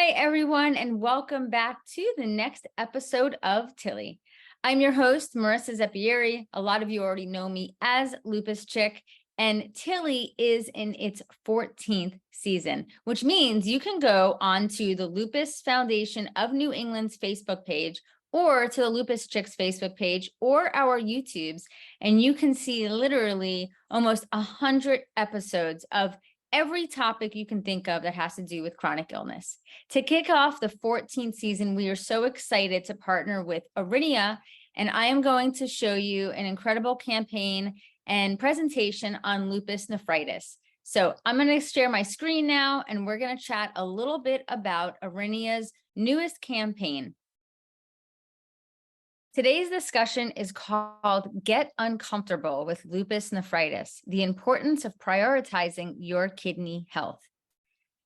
Hi, everyone, and welcome back to the next episode of TILLY. I'm your host, Marisa Zeppieri. A lot of you already know me as LupusChick, and TILLY is in its 14th season, which means you can go onto the Lupus Foundation of New England's Facebook page or to the LupusChick's Facebook page or our YouTubes, and you can see literally almost 100 episodes of every topic you can think of that has to do with chronic illness. To kick off the 14th season, we are so excited to partner with Aurinia, and I am going to show you an incredible campaign and presentation on lupus nephritis. So I'm going to share my screen now, and we're going to chat a little bit about Aurinia's newest campaign. Today's discussion is called Get Uncomfortable with Lupus Nephritis, the importance of prioritizing your kidney health.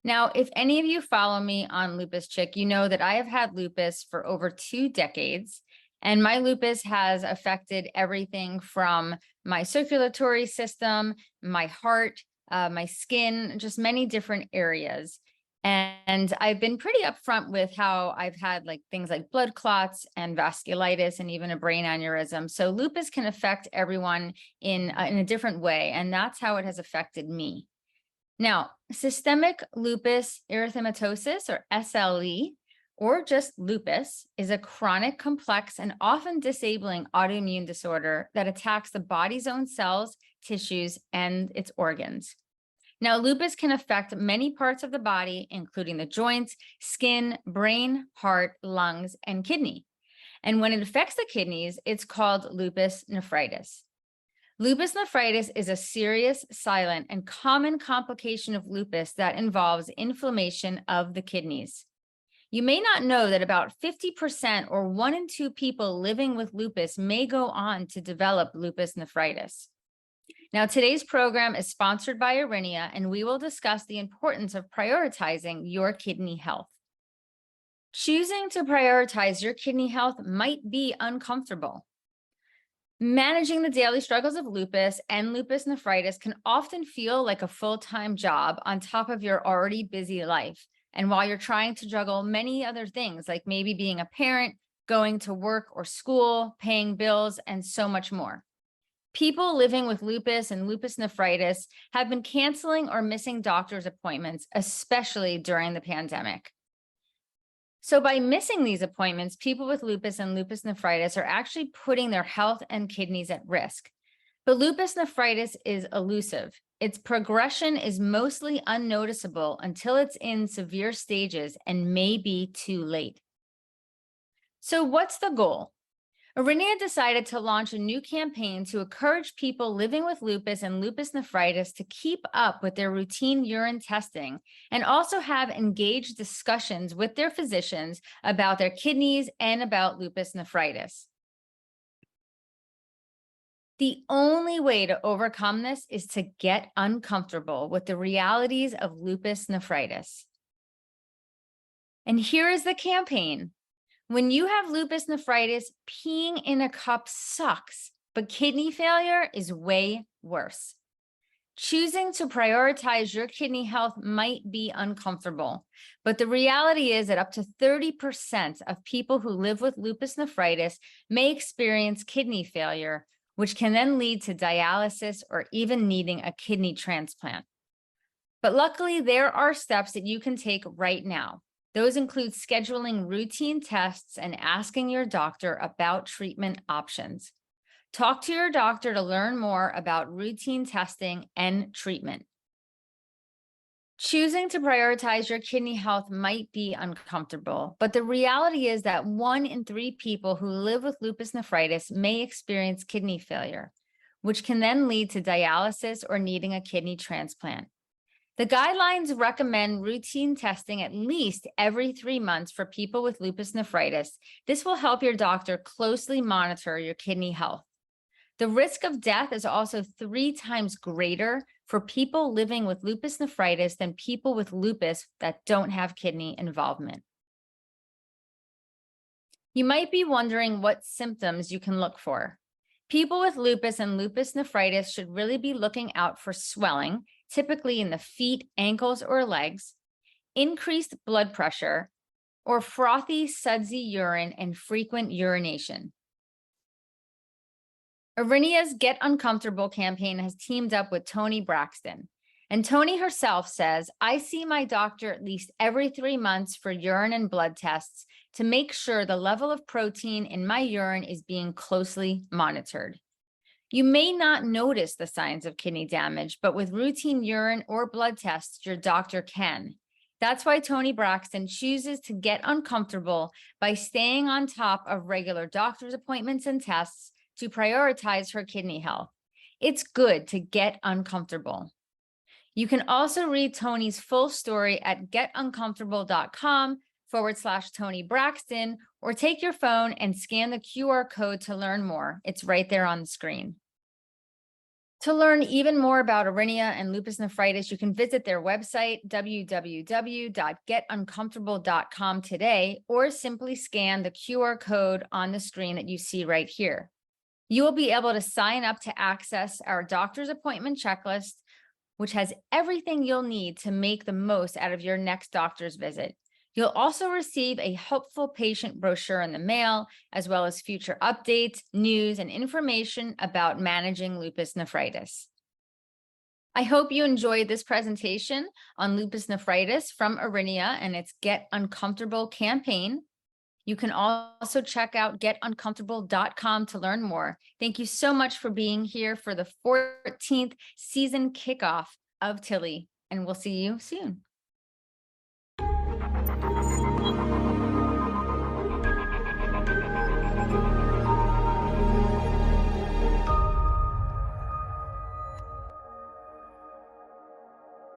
Now, if any of you follow me on LupusChick, you know that I have had lupus for over 2 decades, and my lupus has affected everything from my circulatory system, my heart, my skin, just many different areas. And I've been pretty upfront with how I've had things like blood clots and vasculitis and even a brain aneurysm. So lupus can affect everyone in a different way, and that's how it has affected me. Now, systemic lupus erythematosus, or SLE, or just lupus, is a chronic, complex, and often disabling autoimmune disorder that attacks the body's own cells, tissues, and its organs. Now, lupus can affect many parts of the body, including the joints, skin, brain, heart, lungs, and kidney. And when it affects the kidneys, it's called lupus nephritis. Lupus nephritis is a serious, silent, and common complication of lupus that involves inflammation of the kidneys. You may not know that about 50% or 1 in 2 people living with lupus may go on to develop lupus nephritis. Now, today's program is sponsored by Aurinia, and we will discuss the importance of prioritizing your kidney health. Choosing to prioritize your kidney health might be uncomfortable. Managing the daily struggles of lupus and lupus nephritis can often feel like a full-time job on top of your already busy life, and while you're trying to juggle many other things, like maybe being a parent, going to work or school, paying bills, and so much more. People living with lupus and lupus nephritis have been canceling or missing doctor's appointments, especially during the pandemic. So by missing these appointments, people with lupus and lupus nephritis are actually putting their health and kidneys at risk. But lupus nephritis is elusive. Its progression is mostly unnoticeable until it's in severe stages and may be too late. So what's the goal? Aurinia decided to launch a new campaign to encourage people living with lupus and lupus nephritis to keep up with their routine urine testing and also have engaged discussions with their physicians about their kidneys and about lupus nephritis. The only way to overcome this is to get uncomfortable with the realities of lupus nephritis. And here is the campaign. When you have lupus nephritis, peeing in a cup sucks, but kidney failure is way worse. Choosing to prioritize your kidney health might be uncomfortable, but the reality is that up to 30% of people who live with lupus nephritis may experience kidney failure, which can then lead to dialysis or even needing a kidney transplant. But luckily, there are steps that you can take right now. Those include scheduling routine tests and asking your doctor about treatment options. Talk to your doctor to learn more about routine testing and treatment. Choosing to prioritize your kidney health might be uncomfortable, but the reality is that 1 in 3 people who live with lupus nephritis may experience kidney failure, which can then lead to dialysis or needing a kidney transplant. The guidelines recommend routine testing at least every 3 months for people with lupus nephritis. This will help your doctor closely monitor your kidney health. The risk of death is also 3 times greater for people living with lupus nephritis than people with lupus that don't have kidney involvement. You might be wondering what symptoms you can look for. People with lupus and lupus nephritis should really be looking out for swelling, typically in the feet, ankles, or legs, increased blood pressure, or frothy, sudsy urine and frequent urination. Aurinia's Get Uncomfortable campaign has teamed up with Toni Braxton. And Toni herself says, I see my doctor at least every 3 months for urine and blood tests to make sure the level of protein in my urine is being closely monitored. You may not notice the signs of kidney damage, but with routine urine or blood tests, your doctor can. That's why Toni Braxton chooses to get uncomfortable by staying on top of regular doctor's appointments and tests to prioritize her kidney health. It's good to get uncomfortable. You can also read Toni's full story at getuncomfortable.com/Toni Braxton, or take your phone and scan the QR code to learn more. It's right there on the screen. To learn even more about Aurinia and lupus nephritis, you can visit their website, www.getuncomfortable.com today, or simply scan the QR code on the screen that you see right here. You will be able to sign up to access our doctor's appointment checklist, which has everything you'll need to make the most out of your next doctor's visit. You'll also receive a helpful patient brochure in the mail, as well as future updates, news, and information about managing lupus nephritis. I hope you enjoyed this presentation on lupus nephritis from Aurinia and its Get Uncomfortable campaign. You can also check out getuncomfortable.com to learn more. Thank you so much for being here for the 14th season kickoff of TILLY, and we'll see you soon.